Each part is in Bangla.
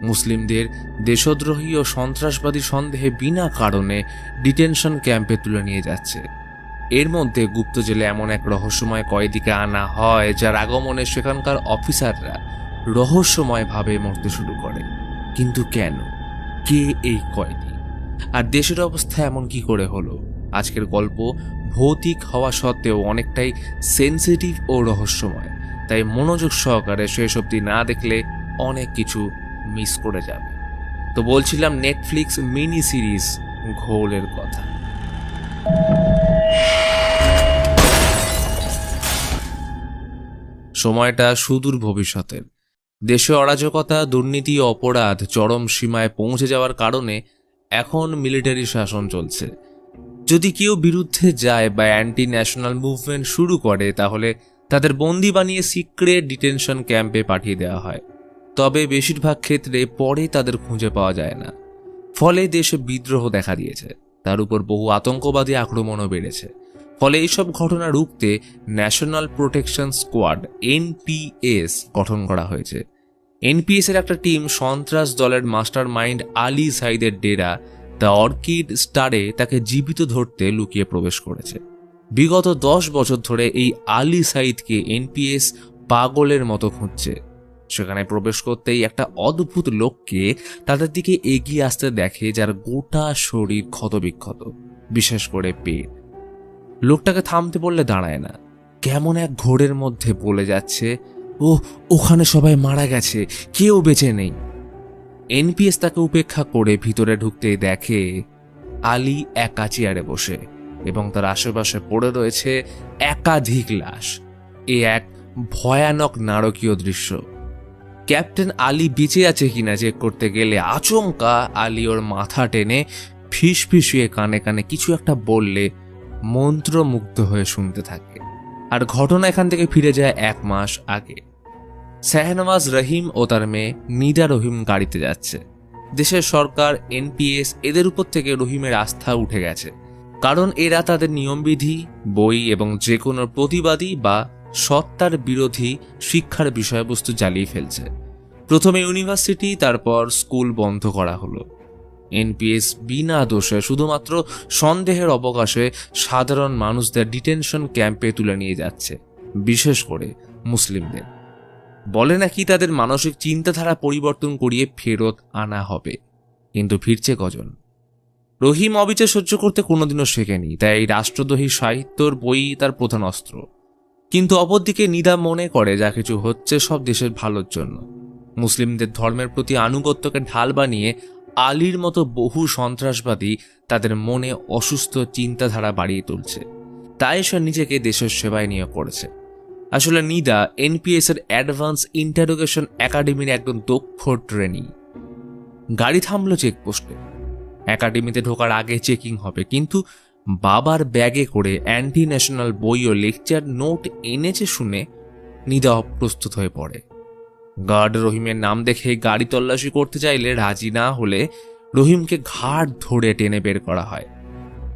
মুসলিমদের দেশদ্রোহী ও সন্ত্রাসবাদী সন্দেহে বিনা কারণে ডিটেনশন ক্যাম্পে তুলে নিয়ে যাচ্ছে। এর মধ্যে গুপ্ত জেলে এমন এক রহস্যময় কয়েদিকে আনা হয়, যার আগমনে সেখানকার অফিসাররা রহস্যময়ভাবে মরতে শুরু করে। কিন্তু কেন? কে এই কয়েদি? আর দেশের অবস্থা এমন কি করে হলো? আজকের গল্প ভৌতিক হওয়া সত্ত্বেও অনেকটাই সেন্সিটিভ ও রহস্যময়, তাই মনোযোগ সহকারে শেষ অবধি না দেখলে অনেক কিছু মিস করে যাবে। তো বলছিলাম নেটফ্লিক্স মিনি সিরিজ ঘোলের কথা। সময়টা সুদূর ভবিষ্যতের। দেশে অরাজকতা, দুর্নীতি ও অপরাধ চরম সীমায় পৌঁছে যাওয়ার কারণে এখন মিলিটারি শাসন চলছে। যদি কেউ বিরুদ্ধে যায় বা অ্যান্টি ন্যাশনাল মুভমেন্ট শুরু করে, তাহলে তাদের বন্দি বানিয়ে সিক্রেট ডিটেনশন ক্যাম্পে পাঠিয়ে দেওয়া হয়। তবে বেশিরভাগ ক্ষেত্রে পরে তাদের খুঁজে পাওয়া যায় না। ফলে দেশে বিদ্রোহ দেখা দিয়েছে, তার উপর বহু আতঙ্কবাদী আক্রমণও বেড়েছে। ফলে এইসব ঘটনা রুখতে ন্যাশনাল প্রোটেকশন স্কোয়াড এনপিএস গঠন করা হয়েছে। এনপিএস এর একটা টিম সন্ত্রাস দলের মাস্টার মাইন্ড আলী সাইদের ডেরা দ্য অর্কিড স্টারে তাকে জীবিত ধরতে লুকিয়ে প্রবেশ করেছে। বিগত 10 বছর ধরে এই আলী সাইদকে এনপিএস পাগলের মতো খুঁজছে। সেখানে প্রবেশ করতেই একটা অদ্ভুত লোককে তাদের দিকে এগিয়ে আসতে দেখে, যার গোটা শরীর ক্ষতবিক্ষত, বিশেষ করে পেট। লোকটাকে থামতে বললে দাঁড়ায় না, কেমন এক ঘোরের মধ্যে বলে যাচ্ছে, ওখানে সবাই মারা গেছে, কেউ বেঁচে নেই। এনপিএস তাকে উপেক্ষা করে ভিতরে ঢুকতেই দেখে আলী একা চেয়ারে বসে এবং তার আশেপাশে পড়ে রয়েছে একাধিক লাশ। এ এক ভয়ানক নারকীয় দৃশ্য। ক্যাপ্টেন আলী বেঁচে আছে কিনা চেক করতে গেলে আচমকা আলী ওর মাথা টেনে ফিসফিসিয়ে কানে কানে কিছু একটা বললে মন্ত্রমুগ্ধ হয়ে শুনতে থাকে। আর ঘটনা এখান থেকে ফিরে যায় 1 মাস আগে। শাহনওয়াজ রহিম ও তার মেয়ে নিদা রহিম গাড়িতে যাচ্ছে। দেশের সরকার, এনপিএস এদের উপর থেকে রহিমের আস্থা উঠে গেছে, কারণ এরা তাদের নিয়মবিধি, বই এবং যে কোনো প্রতিবাদী বা সত্তার বিরোধী শিক্ষার বিষয়বস্তু জ্বালিয়ে ফেলছে। প্রথমে ইউনিভার্সিটি, তারপর স্কুল বন্ধ করা হলো। এনপিএস বিনা দোষে, শুধুমাত্র সন্দেহের অবকাশে সাধারণ মানুষদের ডিটেনশন ক্যাম্পে তুলে নিয়ে যাচ্ছে, বিশেষ করে মুসলিমদের। বলে নাকি তাদের মানসিক চিন্তাধারা পরিবর্তন করিয়ে ফেরত আনা হবে, কিন্তু ফিরছে কজন? রহিম অবিচার সহ্য করতে কোনোদিনও শেখেনি, তাই এই রাষ্ট্রদ্রোহী সাহিত্যর বই তার প্রধান অস্ত্র। কিন্তু অপরদিকে নিদা মনে করে যা কিছু হচ্ছে সব দেশের ভালোর জন্য। মুসলিমদের ধর্মের প্রতি আনুগত্যকে ঢাল বানিয়ে আলীর মতো বহু সন্ত্রাসবাদী তাদের মনে অসুস্থ চিন্তাধারা বাড়িয়ে তুলছে, তাই সে নিজেকে দেশের সেবায় নিয়োগ করেছে। আসলে নিদা এনপিএস এর অ্যাডভান্স ইন্টারোগেশন একাডেমির একজন দক্ষ ট্রেনি। গাড়ি থামলো চেকপোস্টে। একাডেমিতে ঢোকার আগে চেকিং হবে, কিন্তু বাবার ব্যাগে করে অ্যান্টি ন্যাশনাল বই ও লেকচার নোট এনেছে শুনে নিদা অপ্রস্তুত হয়ে পড়ে। গার্ড রহিমের নাম দেখে গাড়ি তল্লাশি করতে চাইলে রাজি না হলে রহিমকে ঘাড় ধরে টেনে বের করা হয়।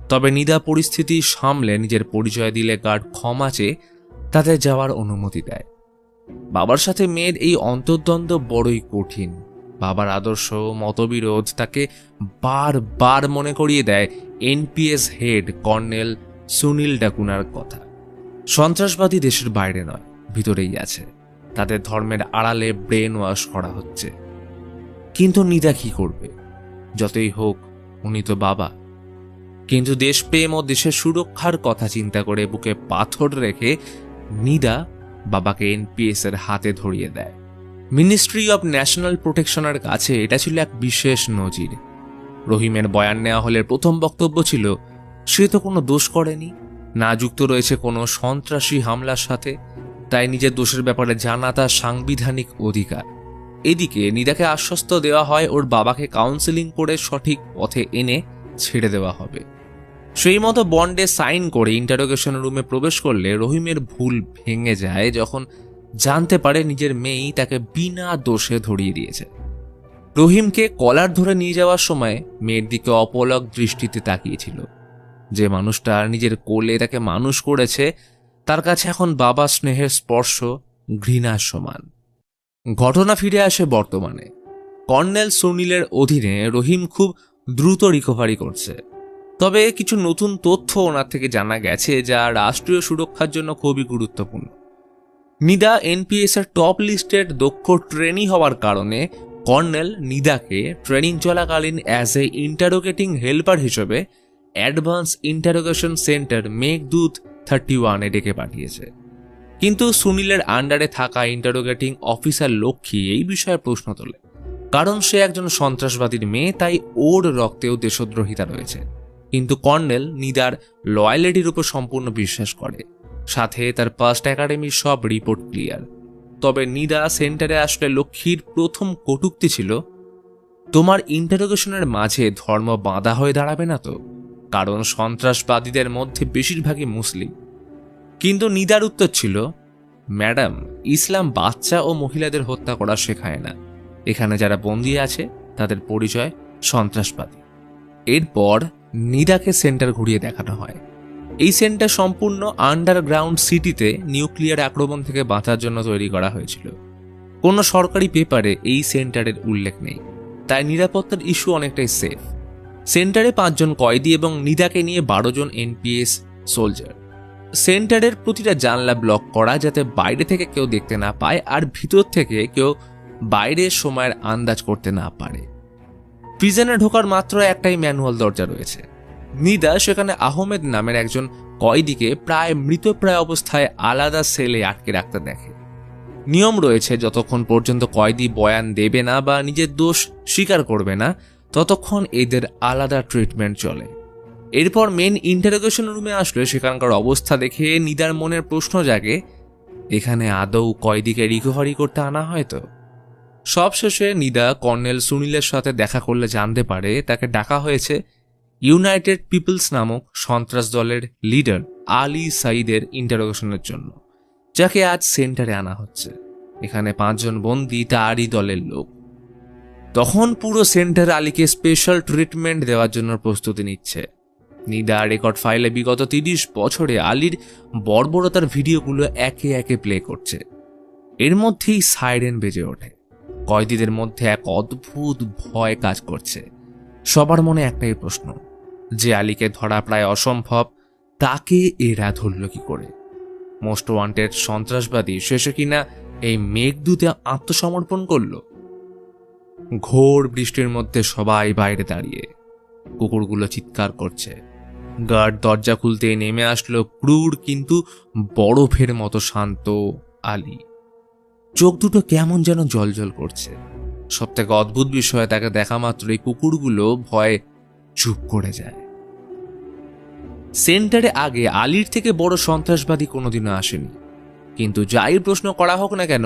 তবে নিদা পরিস্থিতি সামলে নিজের পরিচয় দিলে গার্ড ক্ষমা চেয়ে তাদের যাওয়ার অনুমতি দেয়। বাবার সাথে মেয়ের এই অন্তর্দ্বন্দ্ব বড়ই কঠিন। বাবার আদর্শ, মতবিরোধ তাকে বারবার মনে করিয়ে দেয় এনপিএস হেড কর্নেল সুনীল ডাকুনার কথা। সন্ত্রাসবাদী দেশের বাইরে নয়, ভিতরেই আছে। তাদের ধর্মের আড়ালে ব্রেন ওয়াশ করা হচ্ছে। কিন্তু নিদা কি করবে? যতই হোক উনি তো বাবা। কিন্তু দেশপ্রেম ও দেশের সুরক্ষার কথা চিন্তা করে বুকে পাথর রেখে নিদা বাবাকে এনপিএস এর হাতে ধরিয়ে দেয়। মিনিস্ট্রি অব ন্যাশনাল প্রোটেকশনের কাছে এটা ছিল এক বিশেষ নজির। রহিমের বয়ান নেওয়া হলে প্রথম বক্তব্য ছিল, সে তো কোনো দোষ করেনি, না যুক্ত রয়েছে কোনো সন্ত্রাসী হামলার সাথে, তাই নিজের দোষের ব্যাপারে জানা তার সাংবিধানিক অধিকার। এদিকে নিদাকে আশ্বস্ত দেওয়া হয় ওর বাবাকে কাউন্সেলিং করে সঠিক পথে এনে ছেড়ে দেওয়া হবে। সেই মতো বন্ডে সাইন করে ইন্টারোগেশন রুমে প্রবেশ করলে রহিমের ভুল ভেঙে যায় যখন জানতে পারে নিজের মেয়েই তাকে বিনা দোষে ধরিয়ে দিয়েছে। রহিমকে কলার ধরে নিয়ে যাওয়ার সময় মেয়ের দিকে অপলক দৃষ্টিতে তাকিয়েছিল। যে মানুষটা নিজের কোলে তাকে মানুষ করেছে, তার কাছে এখন বাবা স্নেহের স্পর্শ ঘৃণার সমান। ঘটনা ফিরে আসে বর্তমানে। কর্নেল সুনীলের অধীনে রহিম খুব দ্রুত রিকভারি করছে। তবে কিছু নতুন তথ্য ওনার থেকে জানা গেছে যা রাষ্ট্রীয় সুরক্ষার জন্য খুবই গুরুত্বপূর্ণ। নিদা এনপিএস এর টপ লিস্টেড দক্ষ ট্রেনি হওয়ার কারণে কর্নেল নিদাকে ট্রেনিং চলাকালীন অ্যাজ এ ইন্টারোগেটিং হেল্পার হিসেবে অ্যাডভান্স ইন্টারোগেশন সেন্টার মেঘদূত 31-এ ডেকে পাঠিয়েছে। কিন্তু সুনীলের আন্ডারে থাকা ইন্টারোগেটিং অফিসার লক্ষ্মী এই বিষয়ে প্রশ্ন তোলে, কারণ সে একজন সন্ত্রাসবাদীর মেয়ে, তাই ওর রক্তেও দেশদ্রোহিতা রয়েছে। কিন্তু কর্নেল নিদার লয়ালিটির উপর সম্পূর্ণ বিশ্বাস করে, সাথে তার পাস্ট একাডেমির সব রিপোর্ট ক্লিয়ার। তবে নিদা সেন্টারে আসলে লক্ষ্মীর প্রথম কটূক্তি ছিল, তোমার ইন্টারোগেশনের মাঝে ধর্ম বাঁধা হয়ে দাঁড়াবে না তো, কারণ সন্ত্রাসবাদীদের মধ্যে বেশিরভাগই মুসলিম। কিন্তু নিদার উত্তর ছিল, ম্যাডাম, ইসলাম বাচ্চা ও মহিলাদের হত্যা করা শেখায় না। এখানে যারা বন্দী আছে তাদের পরিচয় সন্ত্রাসবাদী। এরপর নিদাকে সেন্টার ঘুরিয়ে দেখানো হয়। এই সেন্টার সম্পূর্ণ আন্ডারগ্রাউন্ড সিটিতে নিউক্লিয়ার আক্রমণ থেকে বাঁচার জন্য তৈরি করা হয়েছিল। কোনো সরকারি পেপারে এই সেন্টারের উল্লেখ নেই, তাই নিরাপত্তার ইস্যু অনেকটাই সেফ। সেন্টারে 5 জন কয়েদি এবং নিদাকে নিয়ে 12 জন এনপিএস সোলজার। সেন্টারের প্রতিটা জানলা ব্লক করা, যাতে বাইরে থেকে কেউ দেখতে না পায় আর ভিতর থেকে কেউ বাইরের সময়ের আন্দাজ করতে না পারে। প্রিজনে ঢোকার মাত্র একটাই ম্যানুয়াল দরজা রয়েছে। নিদা সেখানে আহমেদ নামের একজন কয়েদিকে প্রায় মৃতপ্রায় অবস্থায় আলাদা সেলে আটকে রাখতে দেখে। নিয়ম রয়েছে, যতক্ষণ পর্যন্ত কয়েদি বয়ান দেবে না বা নিজের দোষ স্বীকার করবে না, ততক্ষণ এদের আলাদা ট্রিটমেন্ট চলে। এরপর মেন ইন্টারোগেশন রুমে আসলে সেখানকার অবস্থা দেখে নিদার মনের প্রশ্ন জাগে, এখানে আদৌ কয়েদিকে রিকভারি করতে আনা হয় তো? সবশেষে নিদা কর্নেল সুনীলের সাথে দেখা করলে জানতে পারে তাকে ডাকা হয়েছে ইউনাইটেড পিপলস নামক সন্ত্রাস দলের লিডার আলী সাইদের ইন্টারোগেশনের জন্য, যাকে আজ সেন্টারে আনা হচ্ছে। এখানে 5 জন বন্দী তারই দলের লোক। তখন পুরো সেন্টার আলীকে স্পেশাল ট্রিটমেন্ট দেওয়ার জন্য প্রস্তুতি নিচ্ছে। নিদা রেকর্ড ফাইলে বিগত 30 বছরে আলীর বর্বরতার ভিডিওগুলো একে একে প্লে করছে। এর মধ্যেই সাইরেন বেজে ওঠে। কয়েদিদের মধ্যে এক অদ্ভুত ভয় কাজ করছে। সবার মনে একটাই প্রশ্ন, যে আলীকে ধরা প্রায় অসম্ভব, তাকে এরা ধরল কি করে? মোস্ট ওয়ান্টেড সন্ত্রাসবাদী শেষে কিনা এই মেঘদূতে আত্মসমর্পণ করল। ঘোর বৃষ্টির মধ্যে সবাই বাইরে দাঁড়িয়ে, কুকুরগুলো চিৎকার করছে। গার্ড দরজা খুলতে নেমে আসলো ক্রূর কিন্তু বরফের মতো শান্ত আলী। চোখ দুটো কেমন যেন জলজল করছে। সবথেকে অদ্ভুত বিষয়, তাকে দেখা মাত্রই কুকুরগুলো ভয়ে চুপ করে যায়। সেন্টারে আগে আলীর থেকে বড় সন্ত্রাসবাদী কোনোদিনও আসেনি, কিন্তু যাই প্রশ্ন করা হোক না কেন,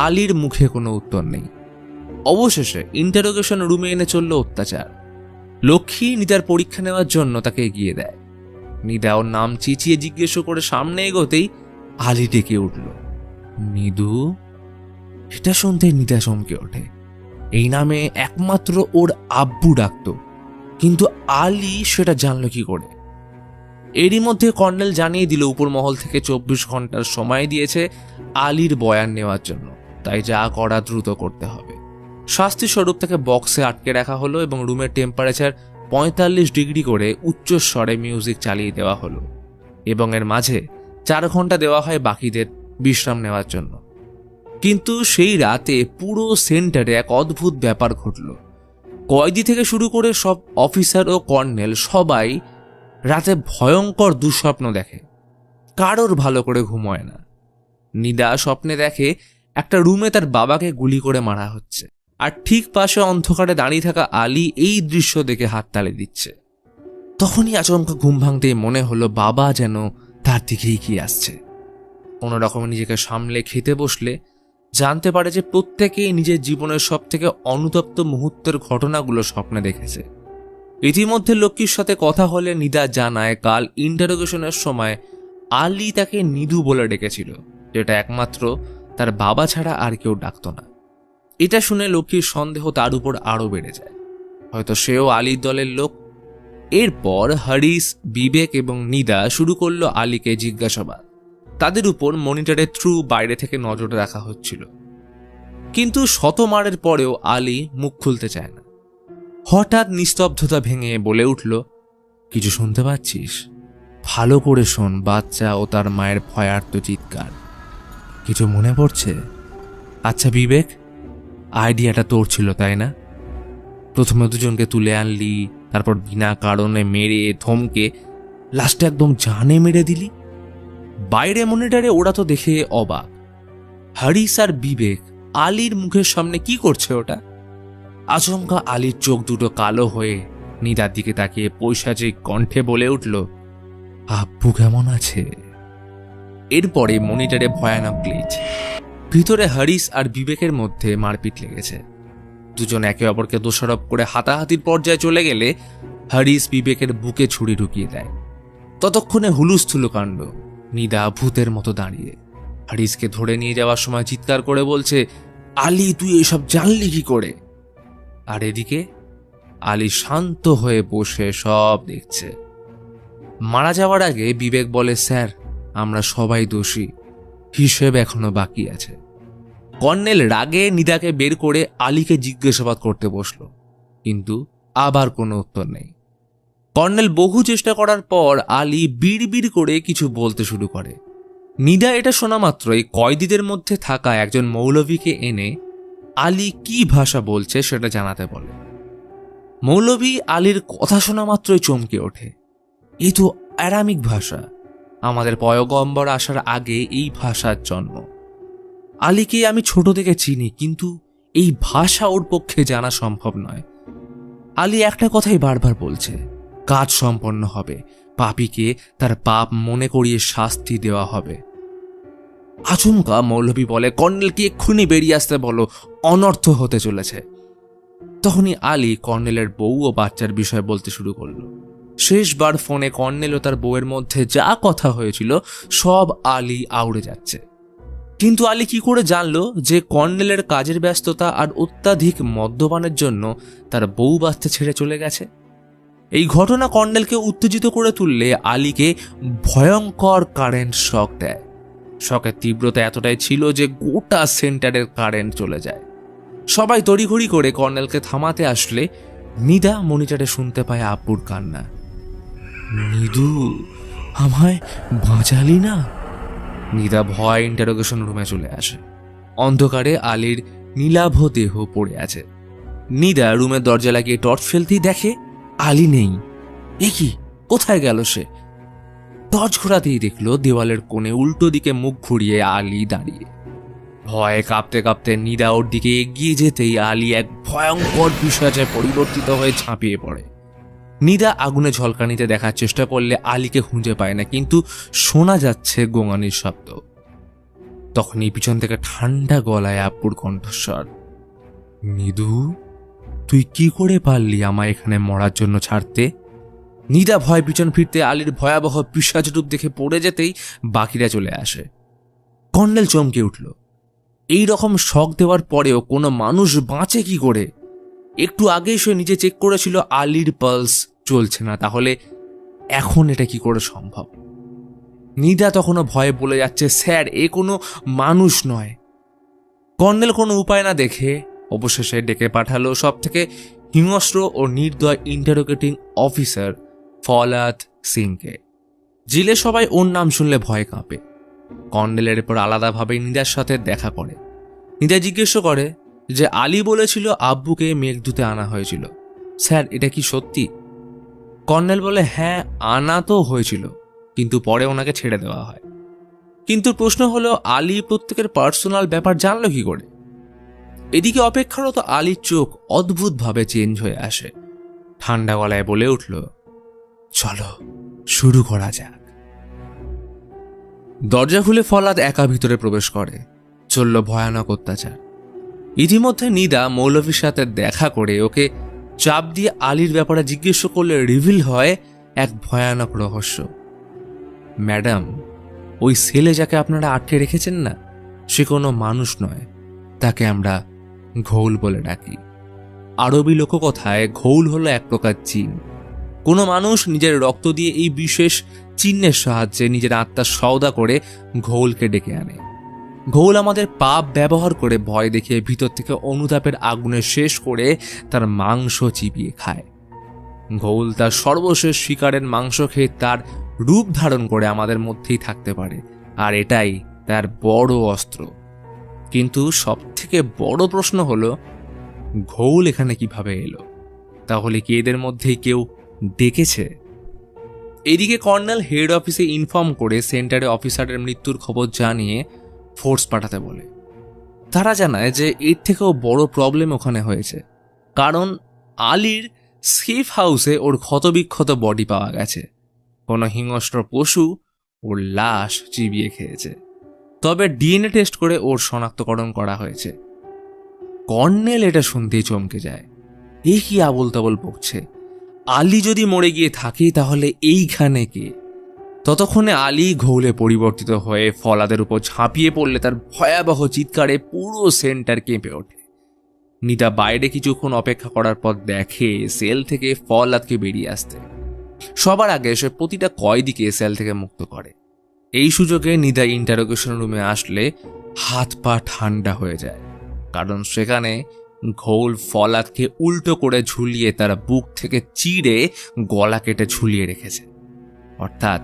আলীর মুখে কোনো উত্তর নেই। অবশেষে ইন্টারোগেশন রুমে এনে চলল অত্যাচার। লক্ষ্মী নিদার পরীক্ষা নেওয়ার জন্য তাকে এগিয়ে দেয়। নিদা ওর নাম চিচিয়ে জিজ্ঞেস করে সামনে এগোতেই আলী ডেকে উঠল, নিদু। এটা শুনতে নিদা চমকে ওঠে। এই নামে একমাত্র ওর আব্বু ডাকত, কিন্তু আলী সেটা জানল কি করে? এরই মধ্যে কর্নেল জানিয়ে দিল উপর মহল থেকে 24 ঘন্টার সময় দিয়েছে আলীর বয়ান নেওয়ার জন্য, তাই যা করা দ্রুত করতে হবে। শাস্তি স্বরূপ তাকে বক্সে আটকে রাখা হলো এবং রুমের টেম্পারেচার 45 ডিগ্রি করে উচ্চস্বরে মিউজিক চালিয়ে দেওয়া হলো এবং এর মাঝে 4 ঘন্টা দেওয়া হয় বাকিদের বিশ্রাম নেওয়ার জন্য। কিন্তু সেই রাতে পুরো সেন্টারে এক অদ্ভুত ব্যাপার ঘটল। কয়েদি থেকে শুরু করে সব অফিসার ও কর্নেল সবাই রাতে ভয়ঙ্কর দুঃস্বপ্ন দেখে। কারোর ভালো করে ঘুম হয় না। নিদা স্বপ্নে দেখে একটা রুমে তার বাবাকে গুলি করে মারা হচ্ছে, আর ঠিক পাশে অন্ধকারে দাঁড়িয়ে থাকা আলী এই দৃশ্য দেখে হাততালি দিচ্ছে। তখনই আচমকা ঘুম ভাঙতেই মনে হলো বাবা যেন তার দিকেই কি আসছে। কোনো রকমে নিজেকে সামলে খেতে বসলে জানতে পারে যে প্রত্যেকেই নিজের জীবনের সব থেকে অনুতপ্ত মুহূর্তের ঘটনাগুলো স্বপ্নে দেখেছে। ইতিমধ্যে লক্ষ্মীর সাথে কথা হলে নিদা জানায় কাল ইন্টারোগেশনের সময় আলী তাকে নিদু বলে ডেকেছিল, যেটা একমাত্র তার বাবা ছাড়া আর কেউ ডাকত না। এটা শুনে লক্ষ্মীর সন্দেহ তার উপর আরো বেড়ে যায়, হয়তো সেও আলীর দলের লোক। এরপর হরিশ, বিবেক এবং নিদা শুরু করলো আলীকে জিজ্ঞাসাবাদ। তাদের উপর মনিটরের থ্রু বাইরে থেকে নজর রাখা হচ্ছিল। কিন্তু শত মারের পরেও আলী মুখ খুলতে চায় না। হঠাৎ নিস্তব্ধতা ভেঙে বলে উঠল, কিছু শুনতে পাচ্ছিস? ভালো করে শোন। বাচ্চা ও তার মায়ের ভয়ার্ত চিৎকার। কিছু মনে পড়ছে? আচ্ছা বিবেক, আইডিয়াটা তোর ছিল তাই না? প্রথমে দুজনকে তুলে আনলি, তারপর বিনা কারণে মেরে থমকে লাস্টে একদম জানে মেরে দিলি। বাইরে মনিটরে ওরা তো দেখে অবাক। হারিস আর বিবেক আলীর মুখের সামনে কি করছে ওটা? আচমকা আলীর চোখ দুটো কালো হয়ে নিদার দিকে তাকিয়ে পৈশাচিক কণ্ঠে বলে উঠল, আব্বু কেমন আছে? এরপরে মনিটরে ভয়ানক গ্লিচ। ভিতরে হারিস আর বিবেকের মধ্যে মারপিট লেগেছে। দুজন একে অপরকে দোষারোপ করে হাতাহাতির পর্যায়ে চলে গেলে হারিস বিবেকের বুকে ছুরি ঢুকিয়ে দেয়। ততক্ষণে হুলুস্থুলু কাণ্ড। নিদা ভূতের মতো দাঁড়িয়ে হারিসকে ধরে নিয়ে যাওয়ার সময় চিৎকার করে বলছে, আলী তুই এসব জানলি কি করে? আর এদিকে আলী শান্ত হয়ে বসে সব দেখছে। মারা যাওয়ার আগে বিবেক বলে, স্যার আমরা সবাই দোষী, হিসেব এখনো বাকি আছে। কর্নেল রাগে নিদাকে বের করে আলীকে জিজ্ঞাসাবাদ করতে বসল, কিন্তু আবার কোনো উত্তর নেই। কর্নেল বহু চেষ্টা করার পর আলী বিড়বিড় করে কিছু বলতে শুরু করে। নিদা এটা শোনা মাত্রই কয়েদিদের মধ্যে থাকা একজন মৌলভীকে এনে আলী কি ভাষা বলছে সেটা জানাতে বলে। মৌলভী আলীর কথা শোনা মাত্রই চমকে ওঠে। এই তো অ্যারামিক ভাষা। আমাদের পয়গম্বর আসার আগে এই ভাষার জন্ম। আলীকে আমি ছোট থেকে চিনি, কিন্তু এই ভাষা ওর পক্ষে জানা সম্ভব নয়। আলী একটা কথাই বারবার বলছে, কাজ সম্পন্ন হবে, পাপীকে তার পাপ মনে করিয়ে শাস্তি দেওয়া হবে। আচমকা মৌলভী বলে, কর্নেলকে এক্ষুনি বেরিয়ে আসতে বলো, অনর্থ হতে চলেছে। তখনই আলী কর্নেলের বউ ও বাচ্চার বিষয় বলতে শুরু করলো। শেষবার ফোনে কর্নেল ও তার বউয়ের মধ্যে যা কথা হয়েছিল সব আলী আউড়ে যাচ্ছে। কিন্তু আলী কি করে জানলো যে কর্নেলের কাজের ব্যস্ততা আর অত্যাধিক মদ্যপানের জন্য তার বউ বাচ্চা ছেড়ে চলে গেছে? এই ঘটনা কর্নেলকে উত্তেজিত করে তুললে আলীকে ভয়ঙ্কর কারেন্ট শক দেয়। শকের তীব্রতা এতটাই ছিল যে গোটা সেন্টারের কারেন্ট চলে যায়। সবাই তড়িঘড়ি করে কর্নেলকে থামাতে আসলে নিদা মনিটরে শুনতে পায় আব্বুর কান্না। নিদু, আমায় বাঁচালি না? নিদা ভয় ইন্টারোগেশন রুমে চলে আসে। অন্ধকারে আলীর নীলাভ দেহ পড়ে আছে। নিদা রুমের দরজা লাগিয়ে টর্চ ফেলতেই দেখে আলী নেই। এ কি, কোথায় গেল সে? টর্চ ঘোরাতেই দেখলো দেওয়ালের কোণে উল্টো দিকে মুখ ঘুরিয়ে আলী দাঁড়িয়ে। ভয়ে কাঁপতে কাঁপতে নিদা ওর দিকে এগিয়ে যেতেই আলী এক ভয়ঙ্কর বিষয়ে পরিবর্তিত হয়ে ঝাঁপিয়ে পড়ে। নিদা আগুনে ঝলকানিতে দেখার চেষ্টা করলে আলীকে খুঁজে পায় না, কিন্তু শোনা যাচ্ছে গোঙানির শব্দ। তখনই পিছন থেকে ঠান্ডা গলায় আব্বুর কণ্ঠস্বর, নিদু তুই কি করে পারলি আমায় এখানে মরার জন্য ছাড়তে? নিদা ভয় পিছন ফিরতে আলীর ভয়াবহ পিশাচ রূপ দেখে পড়ে যেতেই বাকিরা চলে আসে। কর্নেল চমকে উঠল। এই রকম শক দেওয়ার পরেও কোনো মানুষ বাঁচে কি করে? একটু আগেই সে নিজে চেক করেছিল আলীর পালস চলছে না, তাহলে এখন এটা কি করে সম্ভব? নিদা তখনও ভয়ে বলে যাচ্ছে, স্যার এ কোনো মানুষ নয়। কর্নেল কোনো উপায় না দেখে অবশেষে ডেকে পাঠালো সব থেকে হিংস্র ও নির্দয় ইন্টারোগেটিং অফিসার ফলাদ সিংকে। জিলে সবাই ওর নাম শুনলে ভয় কাঁপে। কর্নেলের এরপর আলাদাভাবে নিদার সাথে দেখা করে। নিদা জিজ্ঞেস করে যে আলী বলেছিল আব্বুকে মেঘদূতে আনা হয়েছিল, স্যার এটা কি সত্যি? কর্নেল বলে, হ্যাঁ আনা তো হয়েছিল, কিন্তু পরে ওনাকে ছেড়ে দেওয়া হয়। কিন্তু প্রশ্ন হলো আলী প্রত্যেকের পার্সোনাল ব্যাপার জানলো কি করে? এদিকে অপেক্ষারত আলীর চোখ অদ্ভুতভাবে চেঞ্জ হয়ে আসে। ঠান্ডা গলায় বলে উঠল, চলো শুরু করা যাক। দরজা খুলে ফলাদ একা ভিতরে প্রবেশ করে। চলল ভয়ানক অত্যাচার। ইতিমধ্যে নিদা মৌলভীর সাথে দেখা করে ওকে চাপ দিয়ে আলীর ব্যাপারে জিজ্ঞেস করলে রিভিল হয় এক ভয়ানক রহস্য। ম্যাডাম, ওই ছেলে যাকে আপনারা আটকে রেখেছেন না, সে কোনো মানুষ নয়, তাকে আমরা ঘৌল বলে ডাকি। আরবি লোককথায় ঘৌল হলো এক প্রকার জিন। কোনো মানুষ নিজের রক্ত দিয়ে এই বিশেষ চিহ্নের সাহায্যে নিজের আত্মার সওদা করে ঘৌলকে ডেকে আনে। ঘোল আমাদের পাপ ব্যবহার করে ভয় দেখিয়ে ভিতর থেকে অনুতাপের আগুনে শেষ করে তার মাংস চিবিয়ে খায়। ঘোল তার সর্বশেষ শিকারের মাংস খেয়ে তার রূপ ধারণ করে আমাদের মধ্যেই থাকতে পারে, আর এটাই তার বড় অস্ত্র। কিন্তু সব থেকে বড় প্রশ্ন হলো, ঘোল এখানে কিভাবে এলো? তাহলে কি এদের মধ্যেই কেউ ডেকেছে? এদিকে কর্নেল হেড অফিসে ইনফর্ম করে সেন্টারে অফিসারের মৃত্যুর খবর জানিয়ে ফোর্স পাঠাতে বলে। তারা জানায় যে এর থেকেও বড় প্রবলেম ওখানে হয়েছে, কারণ আলীর সেফ হাউসে ওর ক্ষতবিক্ষত বডি পাওয়া গেছে। কোনো হিংস্র পশু ওর লাশ চিবিয়ে খেয়েছে। তবে ডিএনএ টেস্ট করে ওর শনাক্তকরণ করা হয়েছে। কর্নেল এটা শুনতেই চমকে যায়। এই কি আবোল তাবোল বকছে? আলী যদি মরে গিয়ে থাকে তাহলে এইখানে কে? ততক্ষণে আলী ঘোলে পরিবর্তিত হয়ে ফলাদের উপর ঝাঁপিয়ে পড়লে তার ভয়াবহ চিৎকারে পুরো সেন্টার কেঁপে ওঠে। নিদা বাইরে কিছুক্ষণ অপেক্ষা করার পর দেখে সেল থেকে ফলাদকে বেরিয়ে আসতে। সবার আগে সে প্রতিটা কয়েদিকে সেল থেকে মুক্ত করে। এই সুযোগে নিদা ইন্টারোগেশন রুমে আসলে হাত পা ঠান্ডা হয়ে যায়, কারণ সেখানে ঘোল ফলাদকে উল্টো করে ঝুলিয়ে তার বুক থেকে চিড়ে গলা কেটে ঝুলিয়ে রেখেছে। অর্থাৎ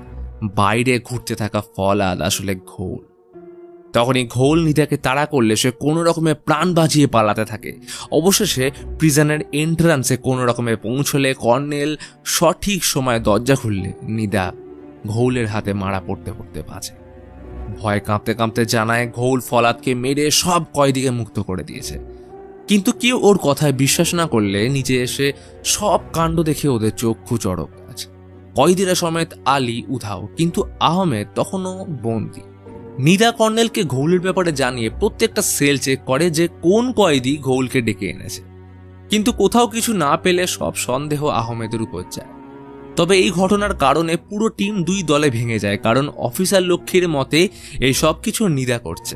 বাইরে ঘুরতে থাকা ফলাদ আসলে ঘোল। তখনই ঘোল নিদাকে তাড়া করলে সে কোনো রকমে প্রাণ বাঁচিয়ে পালাতে থাকে। অবশেষে প্রিজনের এন্ট্রান্সে কোনো রকমে পৌঁছলে কর্নেল সঠিক সময়ে দরজা খুললে নিদা ঘোলের হাতে মারা পড়তে পড়তে বাঁচে। ভয় কাঁপতে কাঁপতে জানায় ঘোল ফলাদকে মেরে সব কয়েদিকে মুক্ত করে দিয়েছে। কিন্তু কেউ ওর কথায় বিশ্বাস না করলে নিচে এসে সব কাণ্ড দেখে ওদের চক্ষু চড়ক গাছ। কয়েদিরা সমেত আলী উধাও, কিন্তু আহমেদ তখনও বন্দী। নিদা কর্নেলকে ঘোলের ব্যাপারে জানিয়ে প্রত্যেকটা সেল চেক করে যে কোন কয়েদি ঘোলকে ডেকে এনেছে, কিন্তু কোথাও কিছু না পেলে সব সন্দেহ আহমেদের উপর যায়। তবে এই ঘটনার কারণে পুরো টিম দুই দলে ভেঙে যায়, কারণ অফিসার লক্ষ্মীর মতে এই সব কিছু নিদা করছে।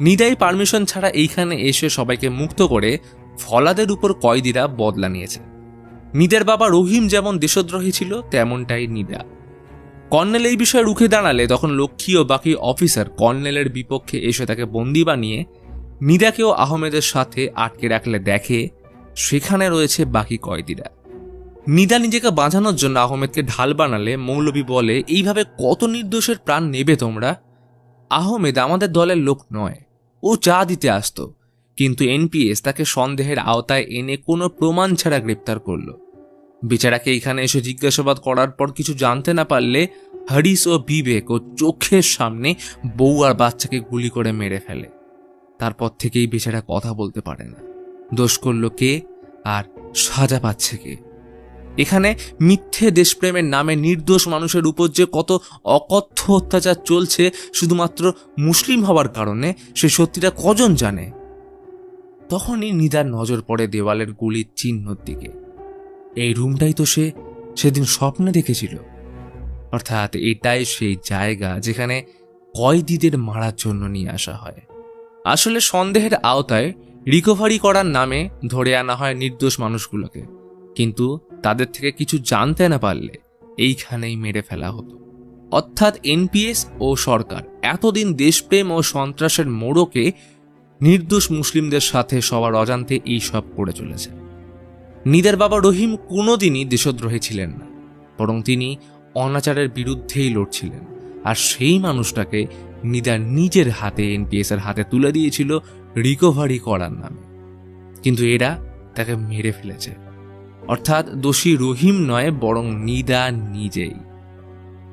নিদাই পারমিশন ছাড়া এইখানে এসে সবাইকে মুক্ত করে ফলাদের উপর কয়েদিরা বদলা নিয়েছে। নিদার বাবা রহিম যেমন দেশদ্রোহী ছিল তেমনটাই নিদা। কর্নেল এই বিষয়ে রুখে দাঁড়ালে তখন লক্ষ্মী ও বাকি অফিসার কর্নেলের বিপক্ষে এসে তাকে বন্দি বানিয়ে নিদাকেও আহমেদের সাথে আটকে রাখলে দেখে সেখানে রয়েছে বাকি কয়েদিরা। নিদা নিজেকে বাঁচানোর জন্য আহমেদকে ঢাল বানালে মৌলভী বলে, এইভাবে কত নির্দোষের প্রাণ নেবে তোমরা? আহমেদ আমাদের দলের লোক নয়, ও চা দিতে আসতো, কিন্তু এনপিএস তাকে সন্দেহের আওতায় এনে কোনো প্রমাণ ছাড়া গ্রেপ্তার করলো। বেচারাকে এখানে এসে জিজ্ঞাসাবাদ করার পর কিছু জানতে না পারলে হরিশ ও বিবেক ও চোখের সামনে বউ আর বাচ্চাকে গুলি করে মেরে ফেলে। তারপর থেকেই বেচারা কথা বলতে পারে না। দোষ করল কে আর সাজা পাচ্ছে কে? এখানে মিথ্যে দেশপ্রেমের নামে নির্দোষ মানুষের উপর যে কত অকথ্য অত্যাচার চলছে শুধুমাত্র মুসলিম হওয়ার কারণে, সে সত্যিটা কজন জানে? তখনই নিদার নজর পড়ে দেওয়ালের গুলির চিহ্নর দিকে। এই রুমটাই তো সে সেদিন স্বপ্নে দেখেছিল। অর্থাৎ এটাই সেই জায়গা যেখানে কয়েদিদের মারার জন্য নিয়ে আসা হয়। আসলে সন্দেহের আওতায় রিকভারি করার নামে ধরে আনা হয় নির্দোষ মানুষগুলোকে, কিন্তু তাদের থেকে কিছু জানতে না পারলে এইখানেই মেরে ফেলা হতো। অর্থাৎ এনপিএস ও সরকার এতদিন দেশপ্রেম ও সন্ত্রাসের মোড়কে নির্দোষ মুসলিমদের সাথে সবার অজান্তে এই সব করে চলেছে। নিদার বাবা রহিম কোনোদিনই দেশদ্রোহী ছিলেন না, বরং তিনি অনাচারের বিরুদ্ধেই লড়ছিলেন। আর সেই মানুষটাকে নিদা নিজের হাতে এনপিএস এর হাতে তুলে দিয়েছিল রিকভারি করার নামে, কিন্তু এরা তাকে মেরে ফেলেছে। অর্থাৎ দোষী রহিম নয়, বরং নিদা নিজেই।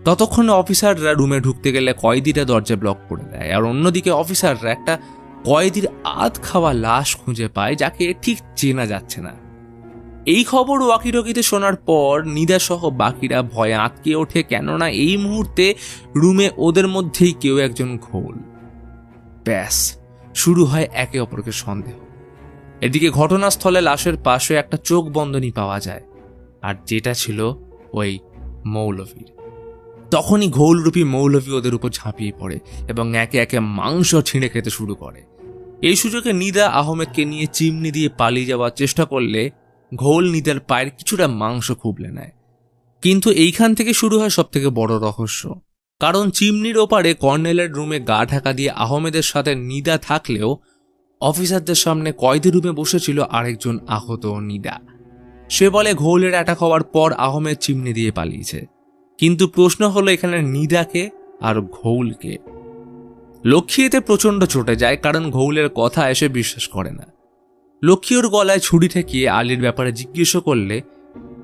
ততক্ষণে অফিসাররা রুমে ঢুকতে গেলে কয়েদিরা দরজা ব্লক করে দেয়, আর অন্যদিকে অফিসাররা একটা কয়েদির আধ খাওয়া লাশ খুঁজে পায় যাকে ঠিক চেনা যাচ্ছে না। এই খবর ওয়াকিটকিতে শোনার পর নিদা সহ বাকিরা ভয়ে আটকে ওঠে, কেননা এই মুহূর্তে রুমে ওদের মধ্যেই কেউ একজন ঘোল। ব্যাস শুরু হয় একে অপরকে সন্দেহ। এদিকে ঘটনাস্থলে লাশের পাশে একটা চোখ বন্ধনী পাওয়া যায়, আর যেটা ছিল ওই মৌলভীর। তখনই ঘোলরূপী মৌলভী ওদের উপর ঝাঁপিয়ে পড়ে এবং একে একে মাংস ছিঁড়ে খেতে শুরু করে। এই সুযোগে নিদা আহমেদকে নিয়ে চিমনি দিয়ে পালিয়ে যাওয়ার চেষ্টা করলে ঘোল নিদার পায়ের কিছুটা মাংস খুবলে নেয়। কিন্তু এইখান থেকে শুরু হয় সব থেকে বড় রহস্য। কারণ চিমনির ওপারে কর্নেলের রুমে গা ঢাকা দিয়ে আহমেদের সাথে নিদা থাকলেও অফিসারদের সামনে কয়েদি রুমে বসেছিল আরেকজন আহত নিদা। সে বলে ঘোলের অ্যাটাক হওয়ার পর আহমেদ চিমনি দিয়ে পালিয়েছে, কিন্তু প্রশ্ন হলো এখানে নিদাকে আর ঘোলকে। লক্ষ্মী এতে প্রচণ্ড চটে যায়, কারণ ঘোলের কথা এসে বিশ্বাস করে না। লক্ষ্মী ওর গলায় ছুরি ঠেকিয়ে আলীর ব্যাপারে জিজ্ঞেস করলে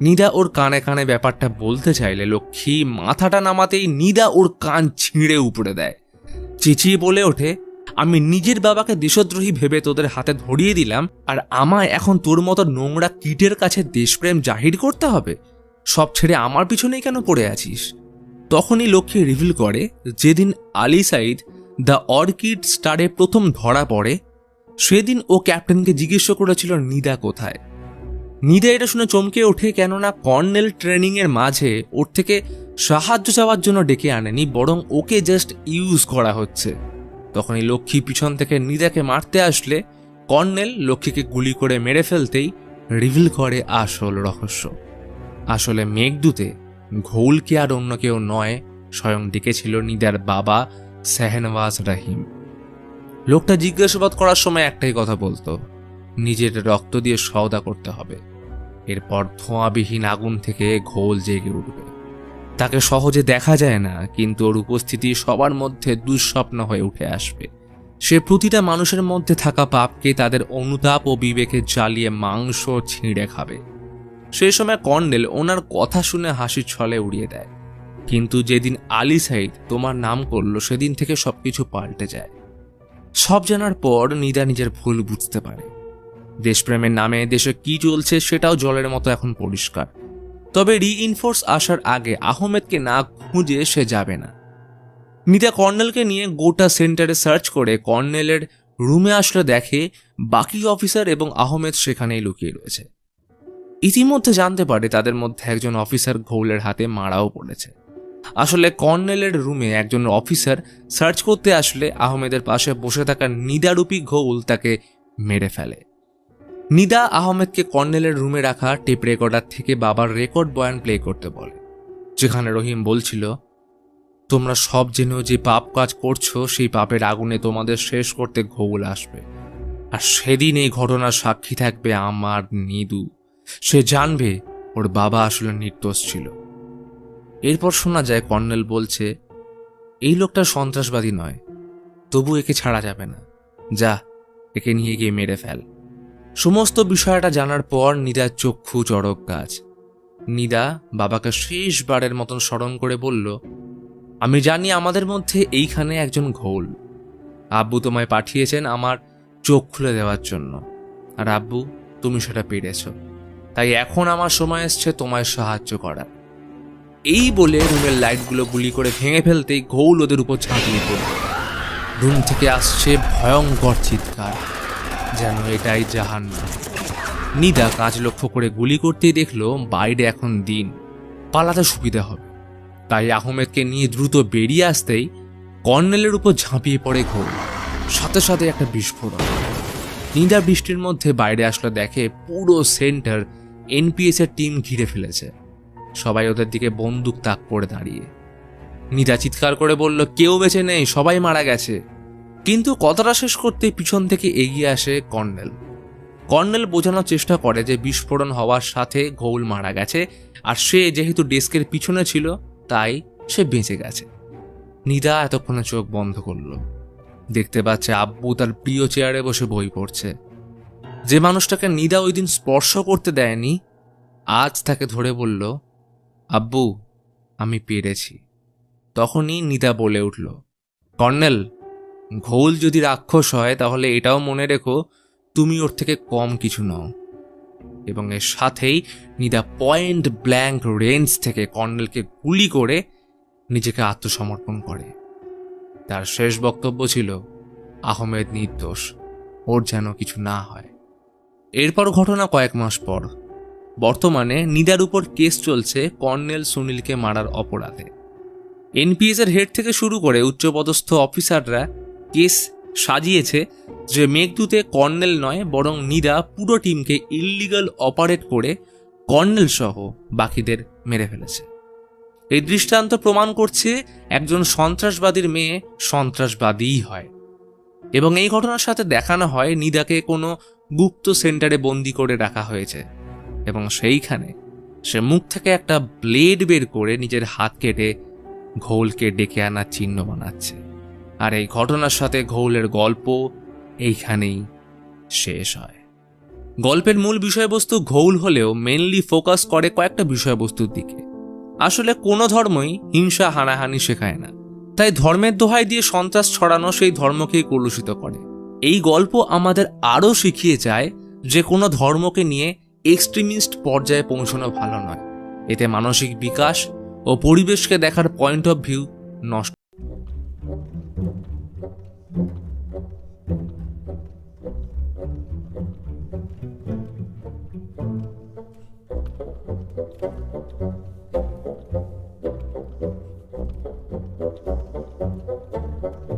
নিদা ওর কানে কানে ব্যাপারটা বলতে চাইলে লক্ষ্মী মাথাটা নামাতেই নিদা ওর কান ছিঁড়ে উপড়ে দেয়। চেঁচিয়ে বলে ওঠে, আমি নিজের বাবাকে দেশদ্রোহী ভেবে তোদের হাতে ধরিয়ে দিলাম, আর আমায় এখন তোর মতো নোংরা কিটের কাছে দেশপ্রেম জাহির করতে হবে? সব ছেড়ে আমার পিছনেই কেন পড়ে আছিস? তখনই লক্ষ্মী রিভিল করে যেদিন আলী সাইদ দ্য অর্কিড স্টারে প্রথম ধরা পড়ে সেদিন ও ক্যাপ্টেনকে জিজ্ঞেস করেছিল নিদা কোথায়। নিদা এটা শুনে চমকে ওঠে, কেননা কর্নেল ট্রেনিংয়ের মাঝে ওর থেকে সাহায্য চাওয়ার জন্য ডেকে আনেনি, বরং ওকে জাস্ট ইউজ করা হচ্ছে। তখনই লক্ষ্মী পিছন থেকে নিদাকে মারতে আসলে কর্নেল লক্ষ্মীকে গুলি করে মেরে ফেলতেই রিভিল করে আসল রহস্য। আসলে মেঘদূতে ঘোলকে আর অন্য কেউ নয়, স্বয়ং ডেকেছিল নিদার বাবা শাহনওয়াজ রহিম। লোকটা জিজ্ঞাসাবাদ করার সময় একটাই কথা বলতো, নিজের রক্ত দিয়ে সওদা করতে হবে, এরপর ধোঁয়াবিহীন আগুন থেকে ঘোল জেগে উঠবে। তাকে সহজে দেখা যায় না, কিন্তু ওর উপস্থিতি সবার মধ্যে দুঃস্বপ্ন হয়ে উঠে আসবে। সে প্রতিটা মানুষের মধ্যে থাকা পাপকে তাদের অনুতাপ ও বিবেকে জ্বালিয়ে মাংস ছিঁড়ে খাবে। সেই সময় কর্নেল ওনার কথা শুনে হাসির ছলে উড়িয়ে দেয়, কিন্তু যেদিন আলী সাইদ তোমার নাম করলো সেদিন থেকে সবকিছু পাল্টে যায়। সব জানার পর নিদা নিজের ভুল বুঝতে পারে। দেশপ্রেমের নামে দেশে কি চলছে সেটাও জলের মতো এখন পরিষ্কার। তবে রিইনফোর্স আসার আগে আহমেদকে না খুঁজে সে যাবে না। নিদা কর্নেলকে নিয়ে গোটা সেন্টারে সার্চ করে কর্নেলের রুমে আসলে দেখে বাকি অফিসার এবং আহমেদ সেখানেই লুকিয়ে রয়েছে। ইতিমধ্যে জানতে পারে তাদের মধ্যে একজন অফিসার ঘোলের হাতে মারাও পড়েছে। আসলে কর্নেলের রুমে একজন অফিসার সার্চ করতে আসলে আহমেদের পাশে বসে থাকা নিদারূপী ঘোল তাকে মেরে ফেলে। নিদা আহমেদকে কর্নেলের রুমে রাখা টেপ রেকর্ডার থেকে বাবার রেকর্ড বয়ান প্লে করতে বলে, যেখানে রহিম বলছিল, তোমরা সব জেনেও যে পাপ কাজ করছো সেই পাপের আগুনে তোমাদের শেষ করতে ঘোল আসবে, আর সেদিন এই ঘটনার সাক্ষী থাকবে আমার নিদু। সে জানবে ওর বাবা আসলে নির্দোষ ছিল। এরপর শোনা যায় কর্নেল বলছে, এই লোকটা সন্ত্রাসবাদী নয়, তবু একে ছাড়া যাবে না, যা একে নিয়ে গিয়ে মেরে ফেল। সমস্ত বিষয়টা জানার পর নিদার চক্ষু চড়ক গাছ। নিদা বাবাকে শেষবারের মতন স্মরণ করে বলল, আমি জানি আমাদের মধ্যে এইখানে একজন ঘোল। আব্বু তোমায় পাঠিয়েছেন আমার চোখ খুলে দেওয়ার জন্য, আর আব্বু তুমি সেটা পেরেছ, তাই এখন আমার সময় এসছে তোমায় সাহায্য করার। এই বলে রুমের লাইটগুলো গুলি করে ভেঙে ফেলতেই ঘোল ওদের উপর ঝাঁপিয়ে পড়ল। রুম থেকে আসছে ভয়ঙ্কর চিৎকার, যেন এটাই জাহান্নাম। নিদা কাঁচ লক্ষ্য করে গুলি করতেই দেখলো বাইরে এখন দিন, পালাতে সুবিধা হবে। তাই আহমেদকে নিয়ে দ্রুত বেরিয়ে আসতেই কর্নেলের উপর ঝাঁপিয়ে পড়ে ঘোল, সাথে সাথে একটা বিস্ফোরণ। নিদা বৃষ্টির মধ্যে বাইরে আসলে দেখে পুরো সেন্টার এনপিএস এর টিম ঘিরে ফেলেছে। সবাই ওদের দিকে বন্দুক তাক করে দাঁড়িয়ে। নিদা চিৎকার করে বলল, কেউ বেঁচে নেই, সবাই মারা গেছে। কিন্তু কথাটা শেষ করতে পিছন থেকে এগিয়ে আসে কর্নেল। কর্নেল বোঝানোর চেষ্টা করে যে বিস্ফোরণ হওয়ার সাথে ঘোল মারা গেছে, আর সে যেহেতু ডেস্কের পিছনে ছিল তাই সে বেঁচে গেছে। নিদা এতক্ষণে চোখ বন্ধ করল। দেখতে পাচ্ছে আব্বু তার প্রিয় চেয়ারে বসে বই পড়ছে। যে মানুষটাকে নিদা ওই দিন স্পর্শ করতে দেয়নি আজ তাকে ধরে বলল, আব্বু আমি পেরেছি। তখনই নিদা বলে উঠল, কর্নেল, ঘোল যদি রাক্ষস হয় তাহলে এটাও মনে রেখো তুমি ওর থেকে কম কিছু নও। এবং এর সাথেই নিদা পয়েন্ট ব্ল্যাঙ্ক রেঞ্জ থেকে কর্নেলকে গুলি করে নিজেকে আত্মসমর্পণ করে। তার শেষ বক্তব্য ছিল, আহমেদ নির্দোষ, ওর যেন কিছু না হয়। এরপর ঘটনা কয়েক মাস পর। বর্তমানে নিদার উপর কেস চলছে কর্নেল সুনীলকে মারার অপরাধে। এনপিএস এর হেড থেকে শুরু করে উচ্চপদস্থ অফিসাররা কেস সাজিয়েছে যে মেঘদূতে কর্নেল নয় বরং নিদা পুরো টিমকে ইললিগাল অপারেট করে কর্নেল সহ বাকিদের মেরে ফেলেছে। এই দৃষ্টান্ত প্রমাণ করছে একজন সন্ত্রাসবাদীর মেয়ে সন্ত্রাসবাদীই হয়। এবং এই ঘটনার সাথে দেখানো হয় নিদাকে কোনো গুপ্ত সেন্টারে বন্দি করে রাখা হয়েছে এবং সেইখানে সে মুখ থেকে একটা ব্লেড বের করে নিজের হাত কেটে ঘোলকে ডেকে আনার চিহ্ন বানাচ্ছে। আর এই ঘটনার সাথে ঘোলের গল্প এইখানেই শেষ হয়। গল্পের মূল বিষয়বস্তু ঘোল হলেও মেনলি ফোকাস করে কয়েকটা বিষয়বস্তুর দিকে। আসলে কোনো ধর্মই হিংসা হানাহানি শেখায় না, তাই ধর্মের দোহাই দিয়ে সন্ত্রাস ছড়ানো সেই ধর্মকেই কলুষিত করে। এই গল্প আমাদের আরও শিখিয়ে যায় যে কোনো ধর্মকে নিয়ে এক্সট্রিমিস্ট পর্যায়ে পৌঁছানো ভালো নয়। এতে মানসিক বিকাশ ও পরিবেশকে দেখার পয়েন্ট অফ ভিউ নষ্ট